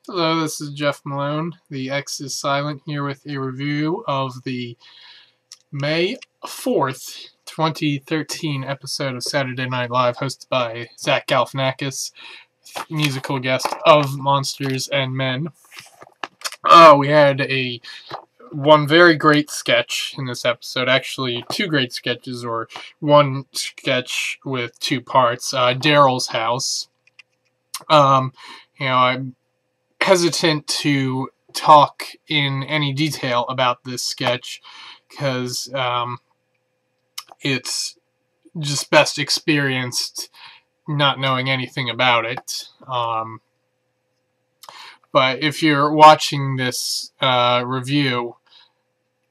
Hello, this is Jeff Malone. The X is silent here with a review of the May 4th, 2013 episode of Saturday Night Live hosted by Zach Galifianakis, musical guest of Monsters and Men. We had one very great sketch in this episode, actually two great sketches, or one sketch with two parts. Daryl's house. I'm hesitant to talk in any detail about this sketch because it's just best experienced not knowing anything about it. But if you're watching this review,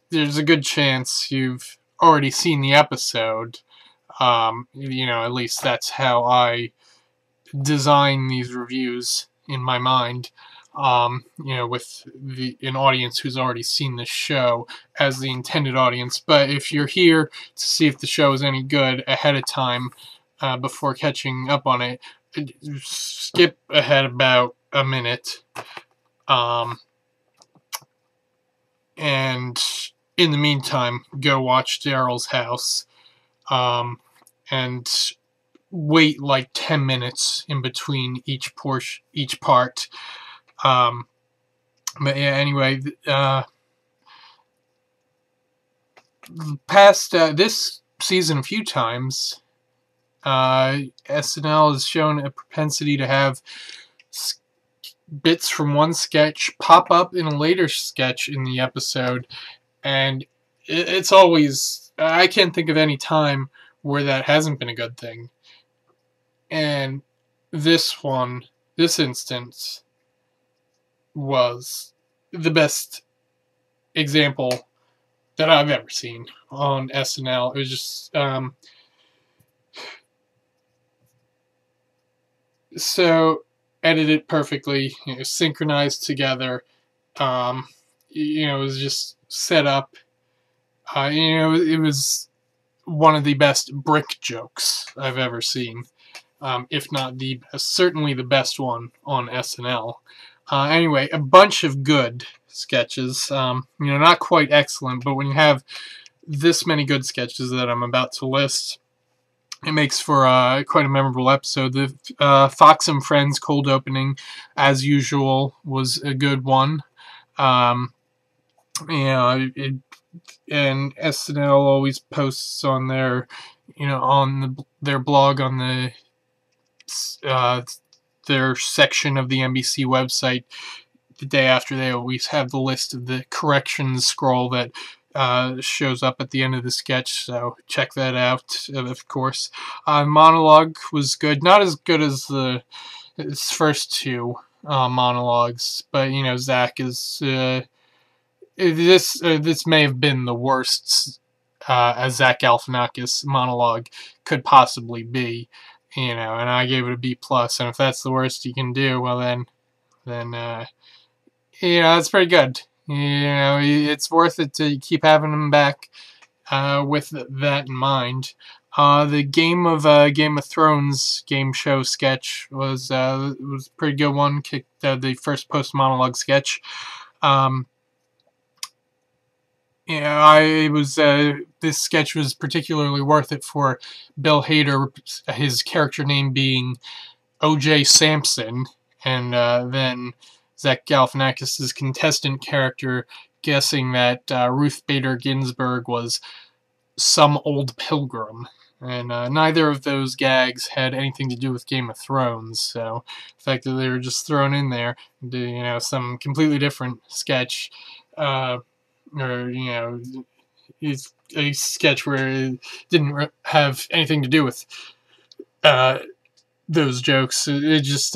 there's a good chance you've already seen the episode. At least that's how I design these reviews in my mind. With an audience who's already seen the show as the intended audience. But if you're here to see if the show is any good ahead of time, before catching up on it, skip ahead about a minute. And in the meantime, go watch Daryl's house. And wait like 10 minutes in between each part. But yeah, anyway, past this season a few times, SNL has shown a propensity to have bits from one sketch pop up in a later sketch in the episode, and it's always, I can't think of any time where that hasn't been a good thing. And this instance, was the best example that I've ever seen on SNL. It was just so edited perfectly, synchronized together. It was just set up. It was one of the best brick jokes I've ever seen, if not the best, certainly the best one on SNL. Anyway, a bunch of good sketches. Not quite excellent, but when you have this many good sketches that I'm about to list, it makes for quite a memorable episode. The Fox and Friends cold opening, as usual, was a good one. And SNL always posts on their, their blog on the their section of the NBC website the day after. They always have the list of the corrections scroll that shows up at the end of the sketch, so check that out, of course. Monologue was good, not as good as its first two monologues, but Zach is this may have been the worst as Zach Galifianakis monologue could possibly be. And I gave it a B+, and if that's the worst you can do, well then, that's pretty good. It's worth it to keep having him back, with that in mind. The Game of Thrones game show sketch was a pretty good one. The first post-monologue sketch. This sketch was particularly worth it for Bill Hader, his character name being O.J. Simpson, and then Zach Galifianakis' contestant character guessing that Ruth Bader Ginsburg was some old pilgrim. And neither of those gags had anything to do with Game of Thrones, so the fact that they were just thrown in there, some completely different sketch, it's a sketch where it didn't have anything to do with those jokes. It just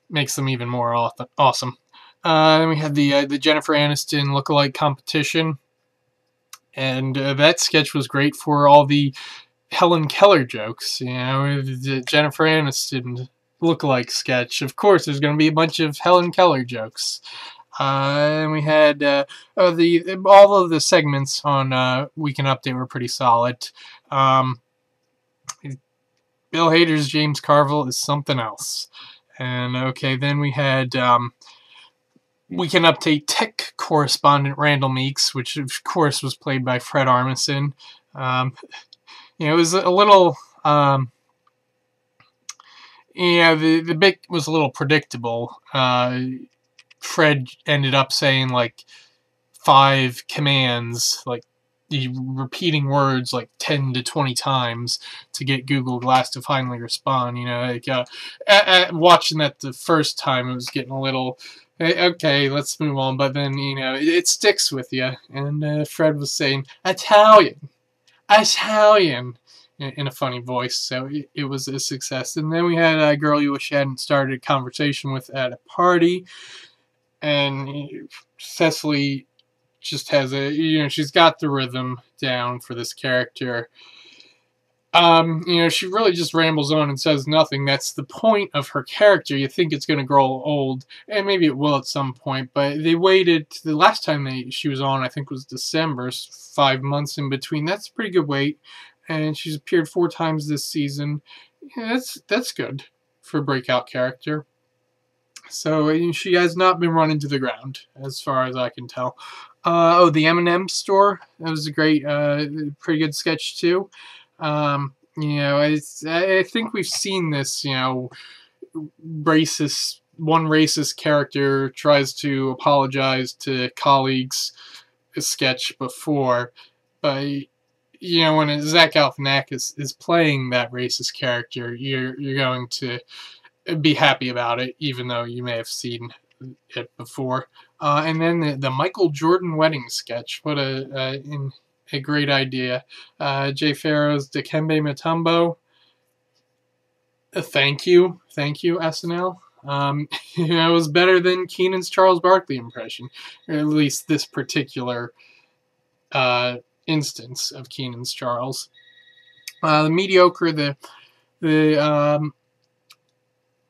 makes them even more awesome. Then we had the Jennifer Aniston lookalike competition, and that sketch was great for all the Helen Keller jokes. The Jennifer Aniston lookalike sketch. Of course, there's going to be a bunch of Helen Keller jokes. And we had all of the segments on Weekend Update were pretty solid. Bill Hader's James Carville is something else. And okay, then we had Weekend Update tech correspondent Randall Meeks, which of course was played by Fred Armisen. It was a little, the bit was a little predictable. Fred ended up saying like 5 commands, like repeating words like 10 to 20 times to get Google Glass to finally respond. Watching that the first time, it was getting a little, okay, let's move on. But then, it sticks with you. And Fred was saying, Italian, in a funny voice, so it was a success. And then we had a girl you wish you hadn't started a conversation with at a party, and Cecily just has she's got the rhythm down for this character. She really just rambles on and says nothing. That's the point of her character. You think it's going to grow old, and maybe it will at some point, but they waited. The last time she was on, I think, was December, 5 months in between. That's a pretty good wait, and she's appeared 4 times this season. Yeah, that's good for a breakout character. So she has not been run into the ground, as far as I can tell. The M&M store. That was a great, pretty good sketch too. I think we've seen this. One racist character tries to apologize to colleagues. A sketch before, but when Zach Galifianakis is playing that racist character, you're going to be happy about it, even though you may have seen it before. And then the Michael Jordan wedding sketch. What a great idea. Jay Farrow's Dikembe Mutombo. Thank you, SNL. It was better than Keenan's Charles Barkley impression, or at least this particular instance of Keenan's Charles. The mediocre, the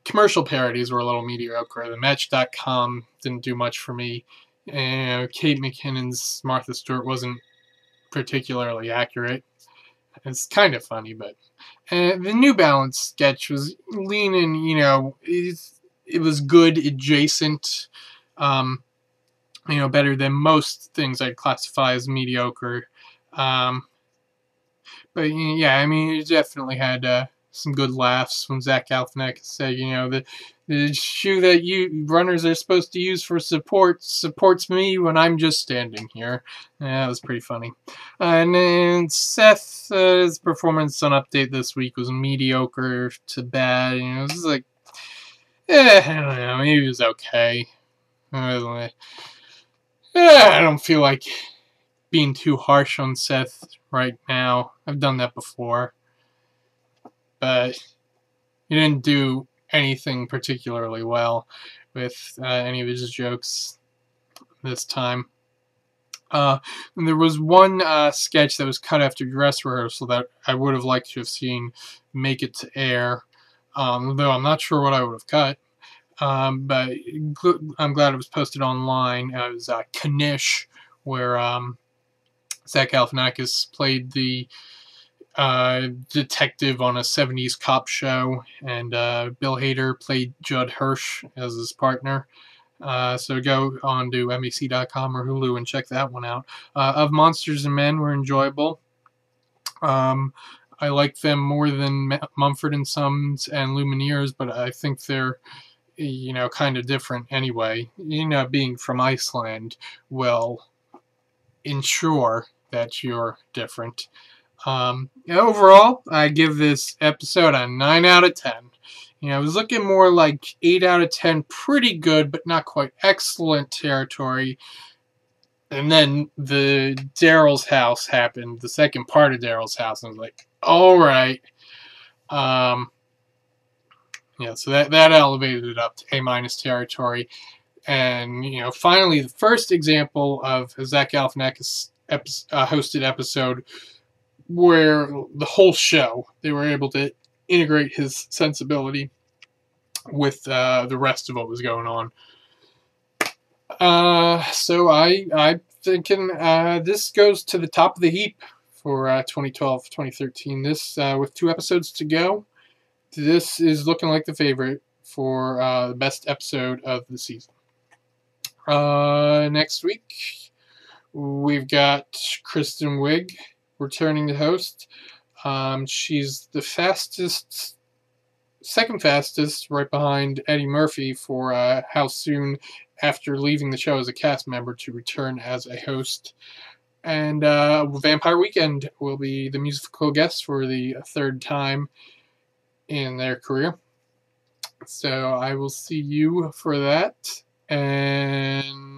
commercial parodies were a little mediocre. The Match.com didn't do much for me. Kate McKinnon's Martha Stewart wasn't particularly accurate. It's kind of funny, but the New Balance sketch was leaning, it was good adjacent, better than most things I'd classify as mediocre. But it definitely had some good laughs when Zach Galifianakis said, the shoe that you runners are supposed to use for support supports me when I'm just standing here. That was pretty funny. And then Seth's performance on Update this week was mediocre to bad. It was like, I don't know, maybe it was okay. I don't feel like being too harsh on Seth right now. I've done that before. But he didn't do anything particularly well with any of his jokes this time. And there was one sketch that was cut after dress rehearsal that I would have liked to have seen make it to air, though I'm not sure what I would have cut. But I'm glad it was posted online. It was Knish, where Zach Galifianakis played the detective on a 70s cop show, and Bill Hader played Judd Hirsch as his partner. So go on to NBC.com or Hulu and check that one out. Of Monsters and Men were enjoyable. I like them more than Mumford & Sons and Lumineers, but I think they're kind of different anyway. Being from Iceland will ensure that you're different. Overall, I give this episode a 9 out of 10. I was looking more like 8 out of 10, pretty good, but not quite excellent territory. And then the Daryl's house happened, the second part of Daryl's house, and I was like, all right. So that elevated it up to A- territory. And, finally, the first example of a Zach Galifianakis hosted episode where the whole show, they were able to integrate his sensibility with the rest of what was going on. So I'm thinking this goes to the top of the heap for 2012-2013. This, with 2 episodes to go, this is looking like the favorite for the best episode of the season. Next week, we've got Kristen Wiig returning to host. She's the second fastest, right behind Eddie Murphy, for how soon after leaving the show as a cast member to return as a host. And Vampire Weekend will be the musical guest for the third time in their career. So I will see you for that. And